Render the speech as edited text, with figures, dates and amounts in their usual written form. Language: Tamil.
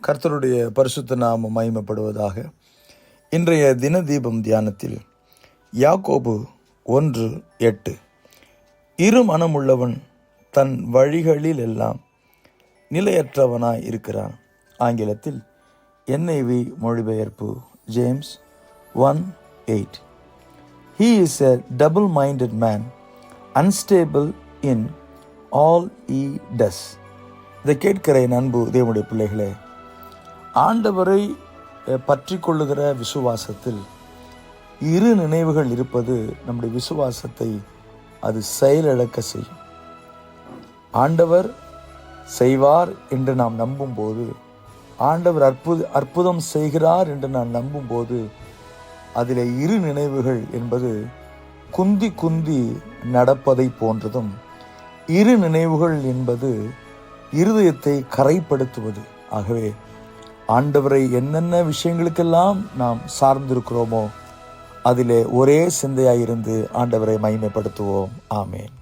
கர்த்தருடைய பரிசுத்த நாமம் மகிமைப்படுவதாக. இன்றைய தின தீபம் தியானத்தில் யாக்கோபு 1:8 இரு மனமுள்ளவன் தன் வழிகளில் எல்லாம் நிலையற்றவனாய் இருக்கிறான். ஆங்கிலத்தில் NIV மொழிபெயர்ப்பு James 1:8. He is a double-minded man, unstable in all he does. இதை கேட்கிற என் அன்பு தேவனுடைய பிள்ளைகளே, ஆண்டவரை பற்றி கொள்ளுகிற விசுவாசத்தில் இரு நினைவுகள் இருப்பது நம்முடைய விசுவாசத்தை அது செயலிழக்க செய்யும். ஆண்டவர் செய்வார் என்று நாம் நம்பும்போது, ஆண்டவர் அற்புதம் செய்கிறார் என்று நான் நம்பும்போது, அதில் இரு நினைவுகள் என்பது குந்தி குந்தி நடப்பதை போன்றதும், இரு நினைவுகள் என்பது இருதயத்தை கரைப்படுத்துவது. ஆகவே ஆண்டவரை என்னென்ன விஷயங்களுக்கெல்லாம் நாம் சார்ந்திருக்கிறோமோ அதிலே ஒரே சிந்தையாயிருந்து ஆண்டவரை மகிமைப்படுத்துவோம். ஆமேன்.